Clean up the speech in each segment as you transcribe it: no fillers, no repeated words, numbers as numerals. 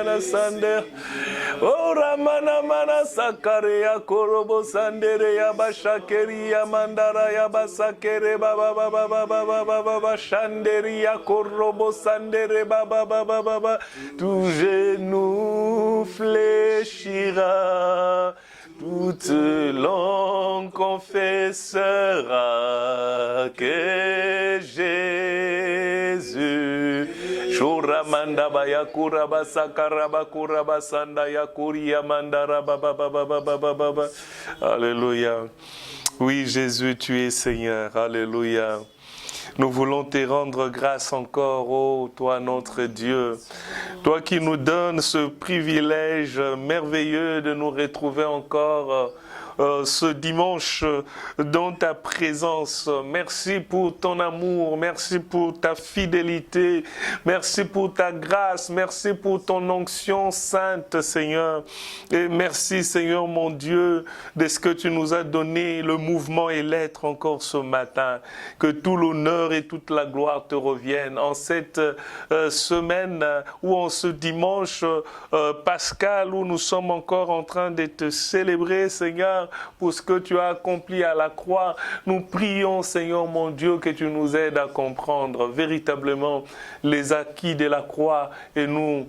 mana sande. Ora mana mana sakare ya korobo sandere ya bashakeri ya mandara ya basakere baba baba baba baba baba shanderi ya korobo sandere baba baba baba. Tout genou fléchira, toute langue confessera que Jésus. Shoramanda bayakura basakara bakura basanda yakuria mandara baba baba baba baba. Alléluia. Oui, Jésus, tu es Seigneur. Alléluia. Nous voulons te rendre grâce encore, ô toi notre Dieu. Toi qui nous donnes ce privilège merveilleux de nous retrouver encore ce dimanche dans ta présence. Merci pour ton amour, merci pour ta fidélité, merci pour ta grâce, merci pour ton onction sainte, Seigneur. Et merci, Seigneur mon Dieu, de ce que tu nous as donné, le mouvement et l'être encore ce matin. Que tout l'honneur et toute la gloire te reviennent en cette semaine ou en ce dimanche pascal où nous sommes encore en train de te célébrer, Seigneur, pour ce que tu as accompli à la croix. Nous prions, Seigneur mon Dieu, que tu nous aides à comprendre véritablement les acquis de la croix et nous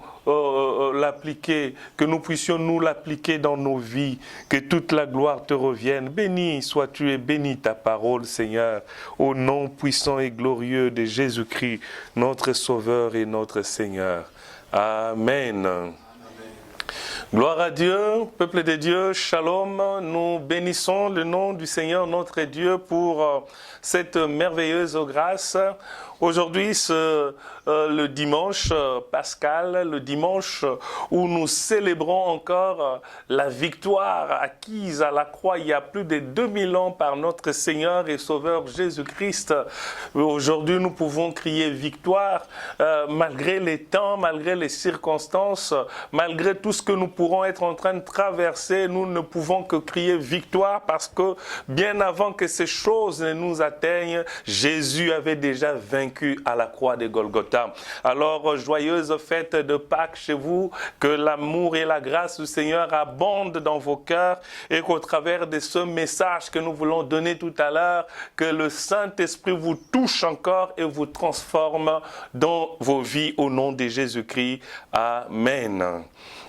l'appliquer, que nous puissions nous l'appliquer dans nos vies, que toute la gloire te revienne. Béni sois-tu et bénis ta parole, Seigneur, au nom puissant et glorieux de Jésus-Christ, notre Sauveur et notre Seigneur. Amen. Gloire à Dieu, peuple de Dieu, shalom, nous bénissons le nom du Seigneur notre Dieu pour cette merveilleuse grâce. Aujourd'hui, le dimanche pascal, le dimanche où nous célébrons encore la victoire acquise à la croix il y a plus de 2000 ans par notre Seigneur et Sauveur Jésus-Christ. Aujourd'hui, nous pouvons crier victoire malgré les temps, malgré les circonstances, malgré tout ce que nous pourrons être en train de traverser. Nous ne pouvons que crier victoire parce que bien avant que ces choses ne nous atteignent, Jésus avait déjà vaincu à la croix de Golgotha. Alors, joyeuse fête de Pâques chez vous, que l'amour et la grâce du Seigneur abondent dans vos cœurs et qu'au travers de ce message que nous voulons donner tout à l'heure, que le Saint-Esprit vous touche encore et vous transforme dans vos vies au nom de Jésus-Christ. Amen.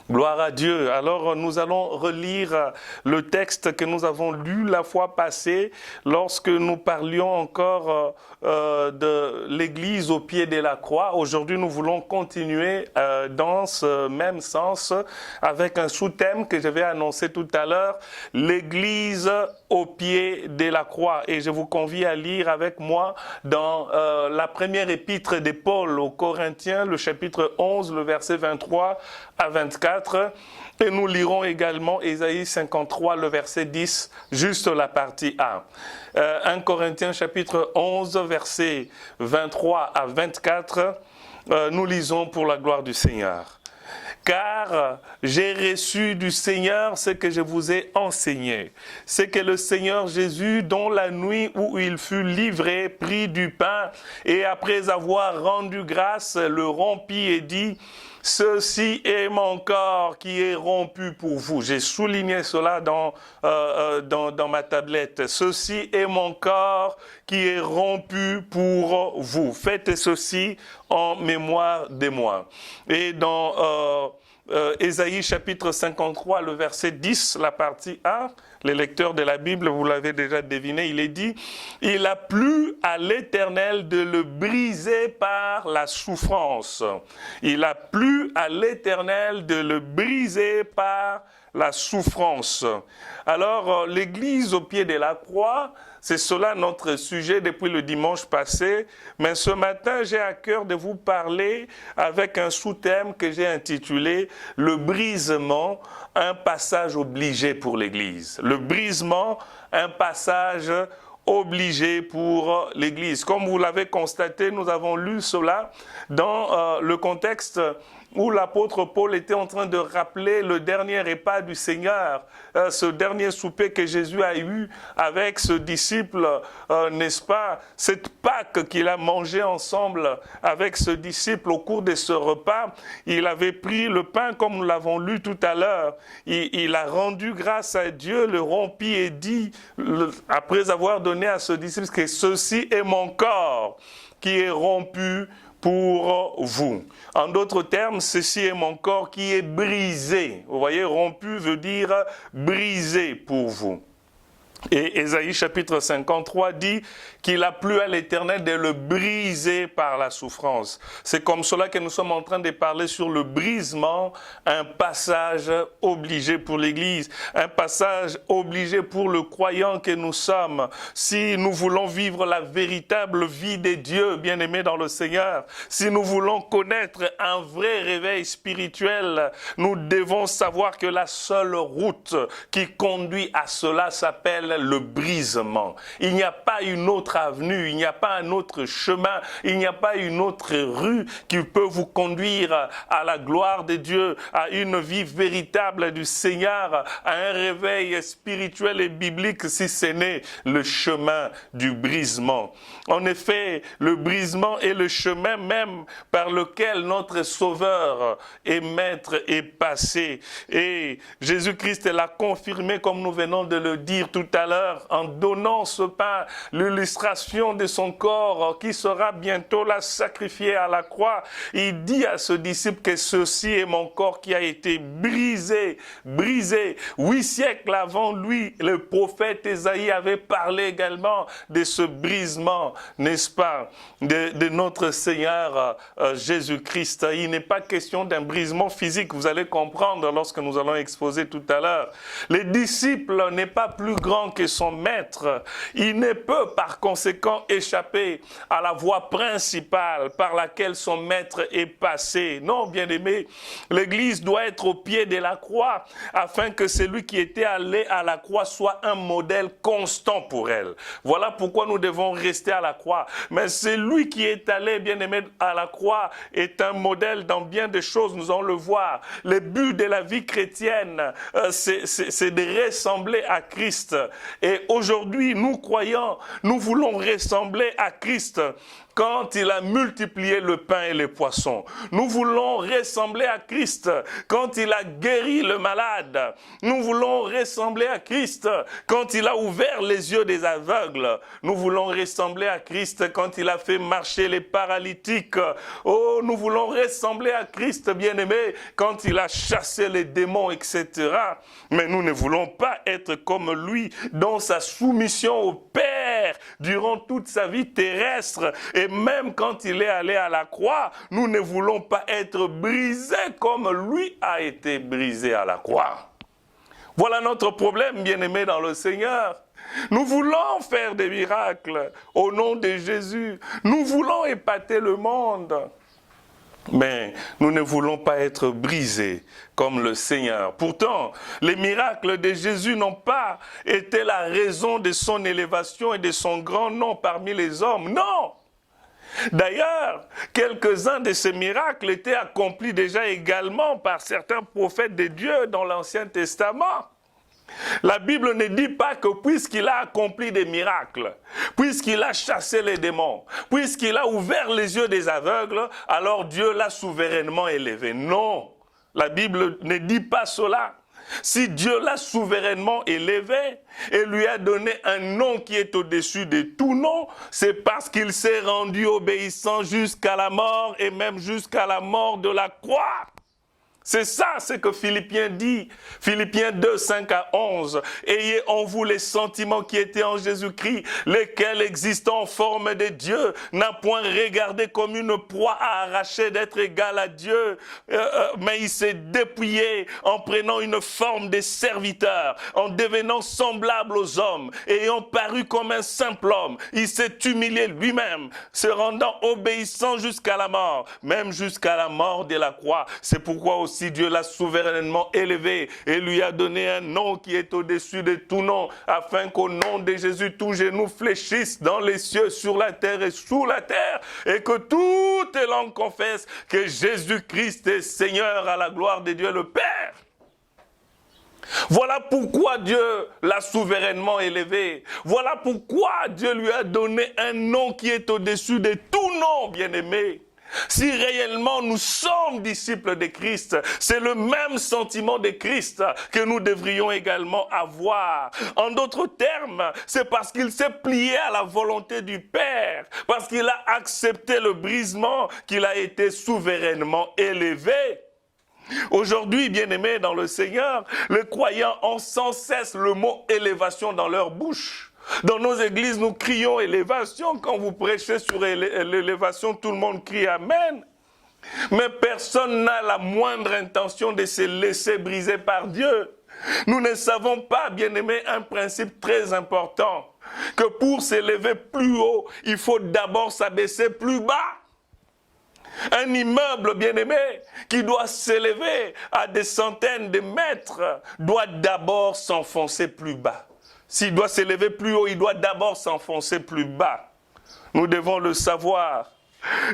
Gloire à Dieu. Alors nous allons relire le texte que nous avons lu la fois passée lorsque nous parlions encore de l'Église au pied de la croix. Aujourd'hui nous voulons continuer dans ce même sens avec un sous-thème que je vais annoncer tout à l'heure, l'Église au pied de la croix. Et je vous convie à lire avec moi dans la première épître de Paul aux Corinthiens, le chapitre 11, le verset 23 à 24. Et nous lirons également Ésaïe 53, le verset 10, juste la partie A. 1 Corinthiens chapitre 11, verset 23 à 24, nous lisons pour la gloire du Seigneur. Car j'ai reçu du Seigneur ce que je vous ai enseigné. C'est que le Seigneur Jésus, dans la nuit où il fut livré, prit du pain et après avoir rendu grâce, le rompit et dit: ceci est mon corps qui est rompu pour vous. J'ai souligné cela dans ma tablette. Ceci est mon corps qui est rompu pour vous. Faites ceci en mémoire de moi. Et dans Ésaïe chapitre 53, le verset 10, la partie A, les lecteurs de la Bible, vous l'avez déjà deviné, il est dit: il a plu à l'Éternel de le briser par la souffrance. Il a plu à l'Éternel de le briser par la souffrance. Alors, l'Église au pied de la croix, c'est cela notre sujet depuis le dimanche passé, mais ce matin, j'ai à cœur de vous parler avec un sous-thème que j'ai intitulé « Le brisement, un passage obligé pour l'Église ». Le brisement, un passage obligé pour l'Église. Comme vous l'avez constaté, nous avons lu cela dans le contexte où l'apôtre Paul était en train de rappeler le dernier repas du Seigneur, ce dernier souper que Jésus a eu avec ce disciple, n'est-ce pas? Cette Pâque qu'il a mangé ensemble avec ce disciple au cours de ce repas, il avait pris le pain comme nous l'avons lu tout à l'heure. Il a rendu grâce à Dieu, le rompit et dit, après avoir donné à ce disciple, que ceci est mon corps qui est rompu pour vous. En d'autres termes, ceci est mon corps qui est brisé. Vous voyez, rompu veut dire brisé pour vous. Et Ésaïe chapitre 53 dit qu'il a plu à l'Éternel de le briser par la souffrance. C'est comme cela que nous sommes en train de parler sur le brisement, un passage obligé pour l'Église, un passage obligé pour le croyant que nous sommes. Si nous voulons vivre la véritable vie des dieux, bien-aimés dans le Seigneur, si nous voulons connaître un vrai réveil spirituel, nous devons savoir que la seule route qui conduit à cela s'appelle le brisement. Il n'y a pas une autre avenue, il n'y a pas un autre chemin, il n'y a pas une autre rue qui peut vous conduire à la gloire de Dieu, à une vie véritable du Seigneur, à un réveil spirituel et biblique si ce n'est le chemin du brisement. En effet, le brisement est le chemin même par lequel notre Sauveur et Maître est passé. Et Jésus-Christ l'a confirmé comme nous venons de le dire tout à l'heure, en donnant ce pain, l'illustration de son corps qui sera bientôt là sacrifié à la croix. Il dit à ce disciple que ceci est mon corps qui a été brisé, brisé. 8 siècles avant lui, le prophète Ésaïe avait parlé également de ce brisement, n'est-ce pas, de notre Seigneur Jésus-Christ. Il n'est pas question d'un brisement physique, vous allez comprendre lorsque nous allons exposer tout à l'heure. Les disciples n'est pas plus grand que son maître. Il ne peut par conséquent échapper à la voie principale par laquelle son maître est passé. Non, bien-aimé, l'Église doit être au pied de la croix afin que celui qui était allé à la croix soit un modèle constant pour elle. Voilà pourquoi nous devons rester à la croix. Mais celui qui est allé, bien-aimé, à la croix est un modèle dans bien des choses, nous allons le voir. Le but de la vie chrétienne, c'est de ressembler à Christ. Et aujourd'hui, nous croyants, nous voulons ressembler à Christ quand il a multiplié le pain et les poissons. Nous voulons ressembler à Christ quand il a guéri le malade. Nous voulons ressembler à Christ quand il a ouvert les yeux des aveugles. Nous voulons ressembler à Christ quand il a fait marcher les paralytiques. Oh, nous voulons ressembler à Christ, bien-aimé, quand il a chassé les démons, etc. Mais nous ne voulons pas être comme lui dans sa soumission au Père durant toute sa vie terrestre. Et même quand il est allé à la croix, nous ne voulons pas être brisés comme lui a été brisé à la croix. Voilà notre problème, bien-aimés dans le Seigneur. Nous voulons faire des miracles au nom de Jésus. Nous voulons épater le monde. Mais nous ne voulons pas être brisés comme le Seigneur. Pourtant, les miracles de Jésus n'ont pas été la raison de son élévation et de son grand nom parmi les hommes. Non! D'ailleurs, quelques-uns de ces miracles étaient accomplis déjà également par certains prophètes de Dieu dans l'Ancien Testament. La Bible ne dit pas que puisqu'il a accompli des miracles, puisqu'il a chassé les démons, puisqu'il a ouvert les yeux des aveugles, alors Dieu l'a souverainement élevé. Non, la Bible ne dit pas cela. Si Dieu l'a souverainement élevé et lui a donné un nom qui est au-dessus de tout nom, c'est parce qu'il s'est rendu obéissant jusqu'à la mort et même jusqu'à la mort de la croix. C'est ça ce que Philippiens dit, Philippiens 2, 5 à 11. Ayez en vous les sentiments qui étaient en Jésus-Christ, lesquels existant en forme de Dieu, n'a point regardé comme une proie à arracher d'être égal à Dieu, mais il s'est dépouillé en prenant une forme de serviteur, en devenant semblable aux hommes, ayant paru comme un simple homme. Il s'est humilié lui-même, se rendant obéissant jusqu'à la mort, même jusqu'à la mort de la croix. C'est pourquoi aussi aussi Dieu l'a souverainement élevé et lui a donné un nom qui est au-dessus de tout nom, afin qu'au nom de Jésus, tout genou fléchisse dans les cieux, sur la terre et sous la terre, et que toute langue confesse que Jésus-Christ est Seigneur, à la gloire de Dieu le Père. Voilà pourquoi Dieu l'a souverainement élevé. Voilà pourquoi Dieu lui a donné un nom qui est au-dessus de tout nom, bien-aimé. Si réellement nous sommes disciples de Christ, c'est le même sentiment de Christ que nous devrions également avoir. En d'autres termes, c'est parce qu'il s'est plié à la volonté du Père, parce qu'il a accepté le brisement, qu'il a été souverainement élevé. Aujourd'hui, bien-aimés dans le Seigneur, les croyants ont sans cesse le mot élévation dans leur bouche. Dans nos églises, nous crions élévation. Quand vous prêchez sur l'élévation, tout le monde crie Amen. Mais personne n'a la moindre intention de se laisser briser par Dieu. Nous ne savons pas, bien-aimés, un principe très important, que pour s'élever plus haut, il faut d'abord s'abaisser plus bas. Un immeuble, bien-aimé, qui doit s'élever à des centaines de mètres, doit d'abord s'enfoncer plus bas. S'il doit s'élever plus haut, il doit d'abord s'enfoncer plus bas. Nous devons le savoir.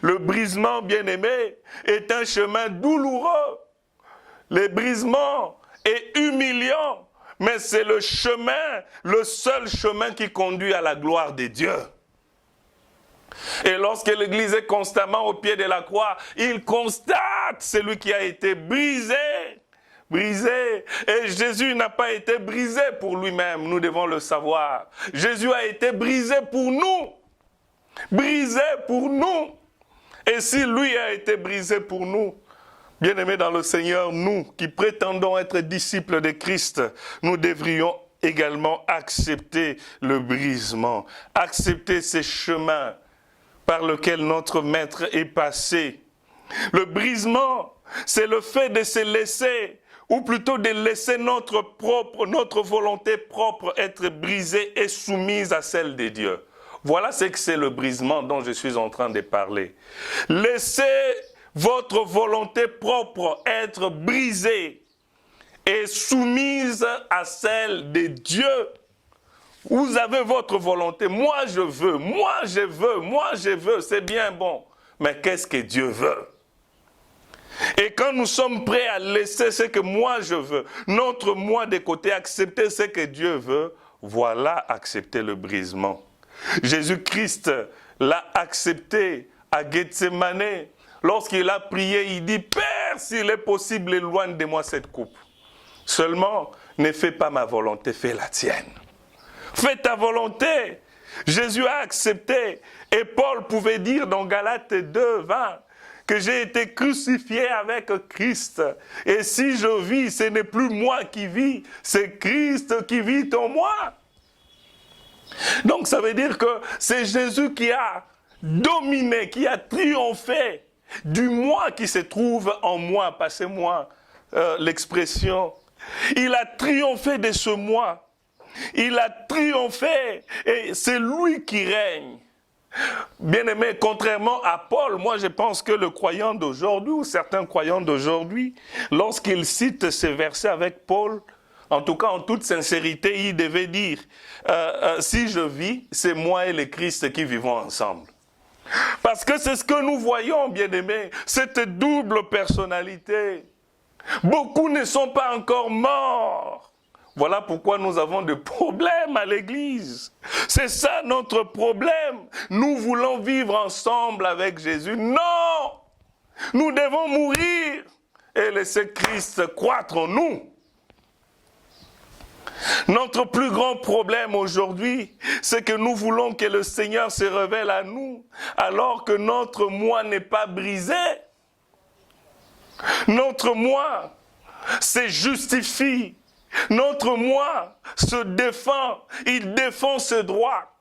Le brisement, bien-aimé, est un chemin douloureux. Le brisement est humiliant, mais c'est le chemin, le seul chemin qui conduit à la gloire de Dieu. Et lorsque l'Église est constamment au pied de la croix, il constate celui qui a été brisé. Brisé. Et Jésus n'a pas été brisé pour lui-même, nous devons le savoir. Jésus a été brisé pour nous. Brisé pour nous. Et si lui a été brisé pour nous, bien-aimés dans le Seigneur, nous qui prétendons être disciples de Christ, nous devrions également accepter le brisement, accepter ces chemins par lesquels notre Maître est passé. Le brisement, c'est le fait de se laisser, ou plutôt de laisser notre volonté propre être brisée et soumise à celle de Dieu. Voilà ce que c'est le brisement dont je suis en train de parler. Laissez votre volonté propre être brisée et soumise à celle de Dieu. Vous avez votre volonté. Moi, je veux. Moi, je veux. Moi, je veux. C'est bien bon. Mais qu'est-ce que Dieu veut? Et quand nous sommes prêts à laisser ce que moi, je veux, notre moi de côté, accepter ce que Dieu veut, voilà accepter le brisement. Jésus-Christ l'a accepté à Gethsemane. Lorsqu'il a prié, il dit, Père, s'il est possible, éloigne de moi cette coupe. Seulement, ne fais pas ma volonté, fais la tienne. Fais ta volonté. Jésus a accepté. Et Paul pouvait dire dans Galates 2, 20, que j'ai été crucifié avec Christ. Et si je vis, ce n'est plus moi qui vis, c'est Christ qui vit en moi. Donc ça veut dire que c'est Jésus qui a dominé, qui a triomphé du moi qui se trouve en moi. Passez-moi l'expression. Il a triomphé de ce moi. Il a triomphé et c'est lui qui règne. Bien-aimé, contrairement à Paul, moi je pense que le croyant d'aujourd'hui, ou certains croyants d'aujourd'hui, lorsqu'ils citent ces versets avec Paul, en tout cas en toute sincérité, ils devaient dire, si je vis, c'est moi et le Christ qui vivons ensemble. Parce que c'est ce que nous voyons, bien-aimés, cette double personnalité. Beaucoup ne sont pas encore morts. Voilà pourquoi nous avons des problèmes à l'église. C'est ça notre problème. Nous voulons vivre ensemble avec Jésus. Non! Nous devons mourir et laisser Christ croître en nous. Notre plus grand problème aujourd'hui, c'est que nous voulons que le Seigneur se révèle à nous, alors que notre moi n'est pas brisé. Notre moi se justifie. Notre moi se défend, il défend ses droits.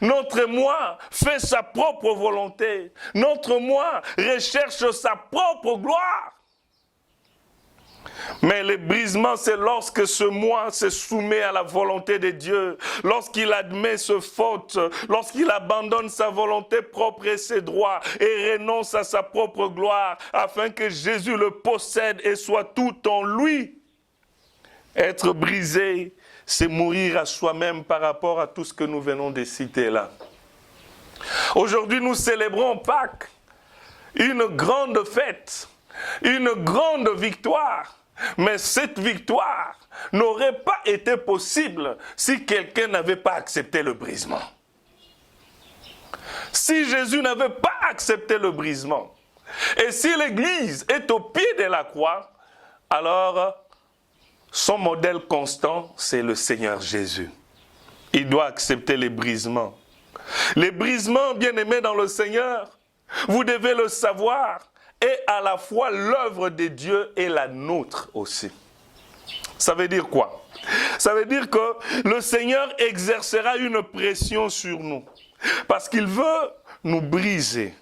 Notre moi fait sa propre volonté. Notre moi recherche sa propre gloire. Mais le brisement, c'est lorsque ce moi se soumet à la volonté de Dieu, lorsqu'il admet ses fautes, lorsqu'il abandonne sa volonté propre et ses droits et renonce à sa propre gloire afin que Jésus le possède et soit tout en lui. Être brisé, c'est mourir à soi-même par rapport à tout ce que nous venons de citer là. Aujourd'hui, nous célébrons Pâques, une grande fête, une grande victoire. Mais cette victoire n'aurait pas été possible si quelqu'un n'avait pas accepté le brisement. Si Jésus n'avait pas accepté le brisement, et si l'Église est au pied de la croix, alors son modèle constant, c'est le Seigneur Jésus. Il doit accepter les brisements. Les brisements, bien-aimés dans le Seigneur, vous devez le savoir, est à la fois l'œuvre de Dieu et la nôtre aussi. Ça veut dire quoi? Ça veut dire que le Seigneur exercera une pression sur nous, parce qu'il veut nous briser.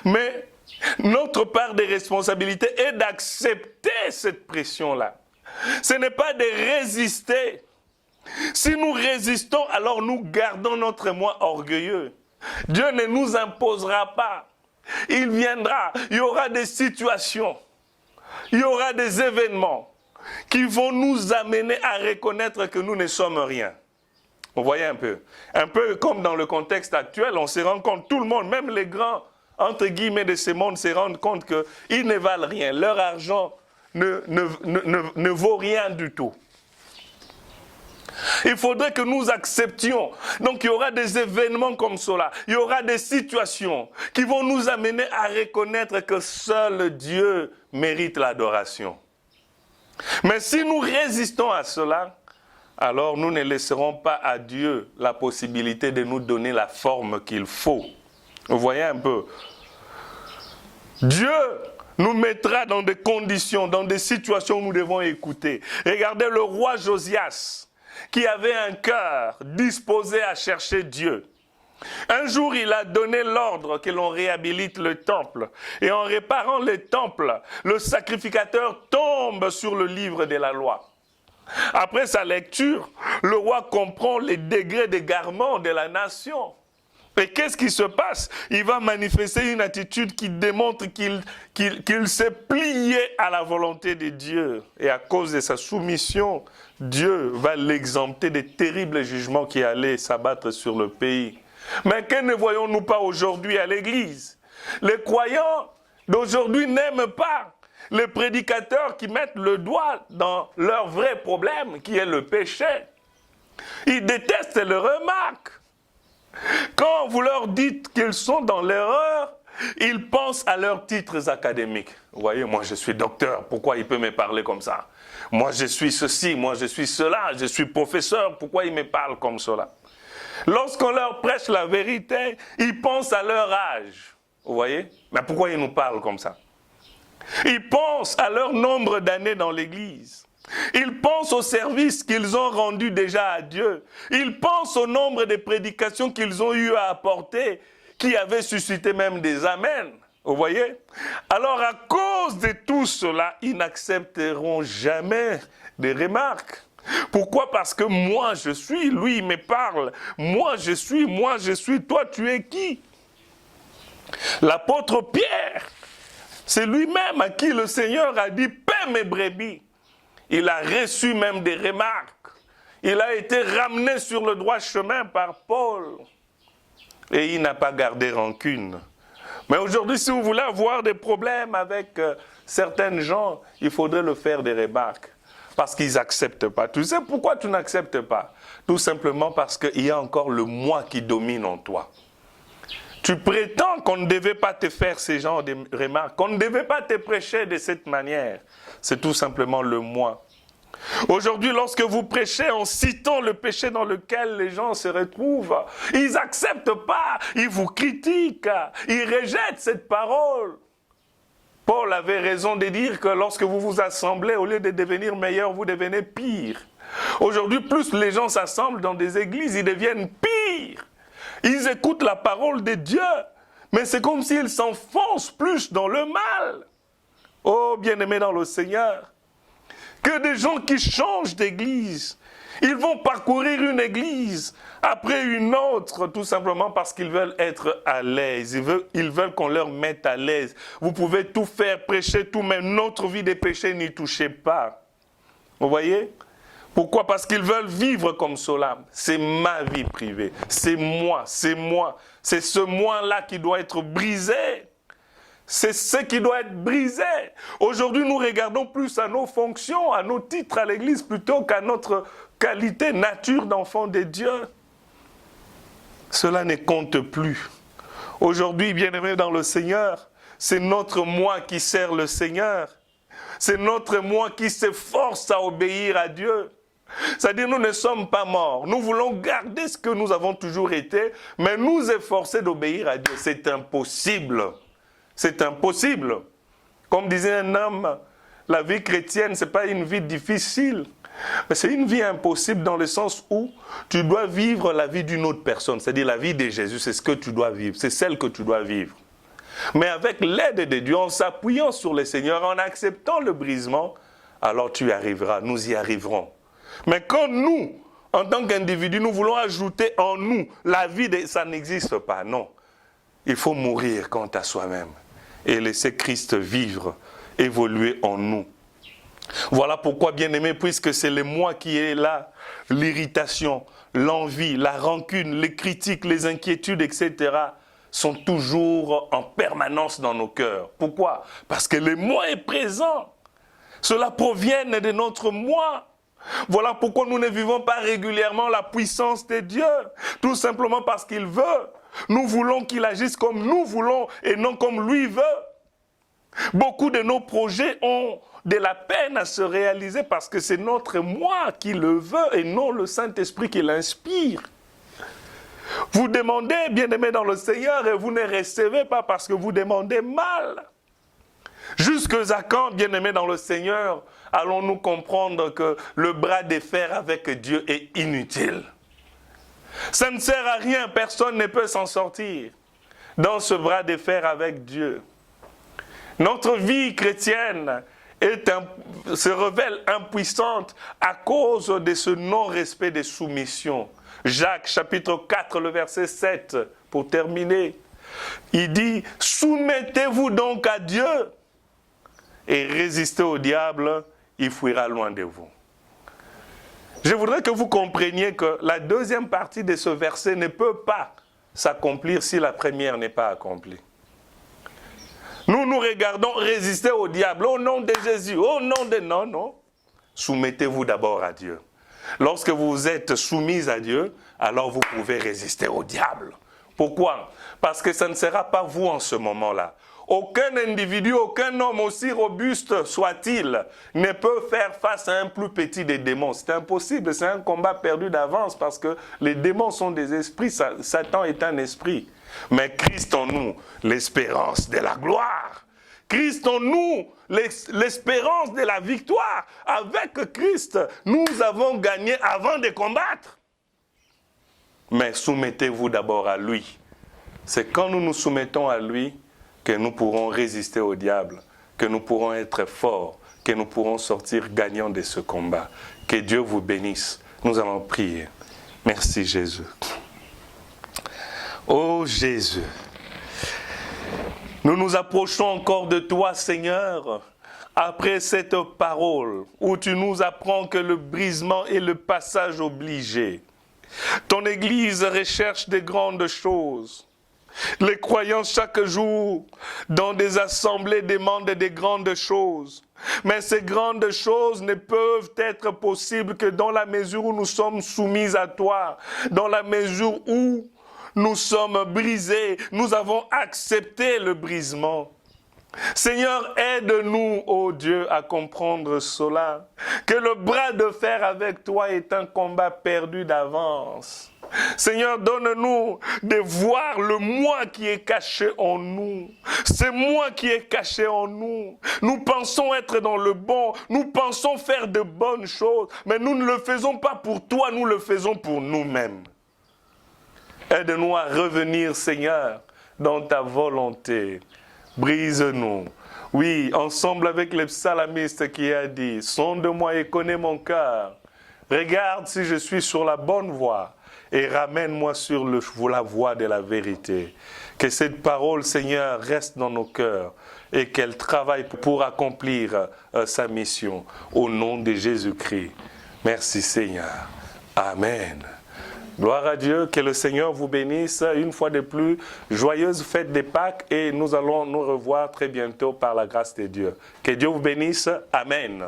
Mais notre part de responsabilité est d'accepter cette pression-là. Ce n'est pas de résister. Si nous résistons, alors nous gardons notre moi orgueilleux. Dieu ne nous imposera pas. Il viendra, il y aura des situations, il y aura des événements qui vont nous amener à reconnaître que nous ne sommes rien. Vous voyez un peu comme dans le contexte actuel, on se rend compte, tout le monde, même les grands, entre guillemets, de ce monde, se rendent compte qu'ils ne valent rien. Leur argent ne vaut rien du tout. Il faudrait que nous acceptions. Donc il y aura des événements comme cela. Il y aura des situations qui vont nous amener à reconnaître que seul Dieu mérite l'adoration. Mais si nous résistons à cela, alors nous ne laisserons pas à Dieu la possibilité de nous donner la forme qu'il faut. Vous voyez un peu? Dieu nous mettra dans des conditions, dans des situations où nous devons écouter. Regardez le roi Josias, qui avait un cœur disposé à chercher Dieu. Un jour, il a donné l'ordre que l'on réhabilite le temple. Et en réparant le temple, le sacrificateur tombe sur le livre de la loi. Après sa lecture, le roi comprend les degrés d'égarement de la nation. Et qu'est-ce qui se passe? Il va manifester une attitude qui démontre qu'il s'est plié à la volonté de Dieu. Et à cause de sa soumission, Dieu va l'exempter des terribles jugements qui allaient s'abattre sur le pays. Mais que ne voyons-nous pas aujourd'hui à l'Église? Les croyants d'aujourd'hui n'aiment pas les prédicateurs qui mettent le doigt dans leur vrai problème, qui est le péché. Ils détestent les remarques. Quand vous leur dites qu'ils sont dans l'erreur, ils pensent à leurs titres académiques. Vous voyez, moi je suis docteur, pourquoi il peut me parler comme ça? Moi je suis ceci, moi je suis cela, je suis professeur, pourquoi il me parle comme cela? Lorsqu'on leur prêche la vérité, ils pensent à leur âge. Vous voyez? Mais pourquoi ils nous parlent comme ça? Ils pensent à leur nombre d'années dans l'Église. Ils pensent au service qu'ils ont rendu déjà à Dieu. Ils pensent au nombre de prédications qu'ils ont eu à apporter, qui avaient suscité même des amens. Vous voyez? Alors à cause de tout cela, ils n'accepteront jamais des remarques. Pourquoi? Parce que moi je suis, lui il me parle. Moi je suis, toi tu es qui? L'apôtre Pierre, c'est lui-même à qui le Seigneur a dit « paie mes brebis ». Il a reçu même des remarques. Il a été ramené sur le droit chemin par Paul. Et il n'a pas gardé rancune. Mais aujourd'hui, si vous voulez avoir des problèmes avec certaines gens, il faudrait le faire des remarques. Parce qu'ils n'acceptent pas. Tu sais pourquoi tu n'acceptes pas? Tout simplement parce qu'il y a encore le moi qui domine en toi. Tu prétends qu'on ne devait pas te faire ces genres de remarques, qu'on ne devait pas te prêcher de cette manière. C'est tout simplement le moi. Aujourd'hui, lorsque vous prêchez en citant le péché dans lequel les gens se retrouvent, ils n'acceptent pas, ils vous critiquent, ils rejettent cette parole. Paul avait raison de dire que lorsque vous vous assemblez, au lieu de devenir meilleur, vous devenez pire. Aujourd'hui, plus les gens s'assemblent dans des églises, ils deviennent pires. Ils écoutent la parole de Dieu, mais c'est comme s'ils s'enfoncent plus dans le mal. Oh, bien-aimés dans le Seigneur, Que des gens qui changent d'église, ils vont parcourir une église après une autre, tout simplement parce qu'ils veulent être à l'aise. Ils veulent qu'on leur mette à l'aise. Vous pouvez tout faire, prêcher tout, mais notre vie de péché, n'y touchez pas. Vous voyez? Pourquoi? Parce qu'ils veulent vivre comme cela. C'est ma vie privée. C'est moi, c'est moi. C'est ce moi-là qui doit être brisé. C'est ce qui doit être brisé. Aujourd'hui, nous regardons plus à nos fonctions, à nos titres à l'église, plutôt qu'à notre qualité, nature d'enfant de Dieu. Cela ne compte plus. Aujourd'hui, bien-aimés dans le Seigneur, c'est notre moi qui sert le Seigneur. C'est notre moi qui s'efforce à obéir à Dieu. C'est-à-dire, nous ne sommes pas morts. Nous voulons garder ce que nous avons toujours été, mais nous efforcer d'obéir à Dieu. C'est impossible. C'est impossible. Comme disait un homme, la vie chrétienne, ce n'est pas une vie difficile, mais c'est une vie impossible dans le sens où tu dois vivre la vie d'une autre personne. C'est-à-dire la vie de Jésus, c'est ce que tu dois vivre. C'est celle que tu dois vivre. Mais avec l'aide de Dieu, en s'appuyant sur le Seigneur, en acceptant le brisement, alors tu y arriveras, nous y arriverons. Mais quand nous, en tant qu'individus, nous voulons ajouter en nous la vie, ça n'existe pas, non. Il faut mourir quant à soi-même et laisser Christ vivre, évoluer en nous. Voilà pourquoi, bien-aimé, puisque c'est le moi qui est là, l'irritation, l'envie, la rancune, les critiques, les inquiétudes, etc., sont toujours en permanence dans nos cœurs. Pourquoi? Parce que le moi est présent. Cela provient de notre moi. Voilà pourquoi nous ne vivons pas régulièrement la puissance de Dieu. Tout simplement parce qu'il veut. Nous voulons qu'il agisse comme nous voulons et non comme lui veut. Beaucoup de nos projets ont de la peine à se réaliser parce que c'est notre moi qui le veut et non le Saint-Esprit qui l'inspire. Vous demandez, bien-aimés dans le Seigneur, et vous ne recevez pas parce que vous demandez mal. Jusqu'à quand, bien-aimés dans le Seigneur, allons-nous comprendre que le bras de fer avec Dieu est inutile? Ça ne sert à rien, personne ne peut s'en sortir dans ce bras de fer avec Dieu. Notre vie chrétienne se révèle impuissante à cause de ce non-respect des soumissions. Jacques, chapitre 4, le verset 7, pour terminer, il dit « Soumettez-vous donc à Dieu et résistez au diable, il fuira loin de vous. » Je voudrais que vous compreniez que la deuxième partie de ce verset ne peut pas s'accomplir si la première n'est pas accomplie. Nous regardons résister au diable au nom de Jésus, au nom de... Non, non. Soumettez-vous d'abord à Dieu. Lorsque vous êtes soumis à Dieu, alors vous pouvez résister au diable. Pourquoi? Parce que ça ne sera pas vous en ce moment-là. Aucun individu, aucun homme, aussi robuste soit-il, ne peut faire face à un plus petit des démons. C'est impossible, c'est un combat perdu d'avance parce que les démons sont des esprits, Satan est un esprit. Mais Christ en nous, l'espérance de la gloire. Christ en nous, l'espérance de la victoire. Avec Christ, nous avons gagné avant de combattre. Mais soumettez-vous d'abord à lui. C'est quand nous nous soumettons à lui que nous pourrons résister au diable, que nous pourrons être forts, que nous pourrons sortir gagnants de ce combat. Que Dieu vous bénisse. Nous allons prier. Merci Jésus. Oh Jésus, nous nous approchons encore de toi, Seigneur, après cette parole où tu nous apprends que le brisement est le passage obligé. Ton Église recherche de grandes choses. Les croyants chaque jour dans des assemblées demandent des grandes choses. Mais ces grandes choses ne peuvent être possibles que dans la mesure où nous sommes soumis à toi, dans la mesure où nous sommes brisés, nous avons accepté le brisement. Seigneur, aide-nous, ô Dieu, à comprendre cela, que le bras de fer avec toi est un combat perdu d'avance. Seigneur, donne-nous de voir le moi qui est caché en nous. C'est moi qui est caché en nous. Nous pensons être dans le bon, nous pensons faire de bonnes choses, mais nous ne le faisons pas pour toi, nous le faisons pour nous-mêmes. Aide-nous à revenir, Seigneur, dans ta volonté. Brise-nous. Oui, ensemble avec le psalamiste qui a dit, sonde-moi et connais mon cœur. Regarde si je suis sur la bonne voie et ramène-moi sur la voie de la vérité. Que cette parole, Seigneur, reste dans nos cœurs et qu'elle travaille pour accomplir sa mission. Au nom de Jésus-Christ. Merci, Seigneur. Amen. Gloire à Dieu, que le Seigneur vous bénisse une fois de plus. Joyeuse fête des Pâques et nous allons nous revoir très bientôt par la grâce de Dieu. Que Dieu vous bénisse. Amen.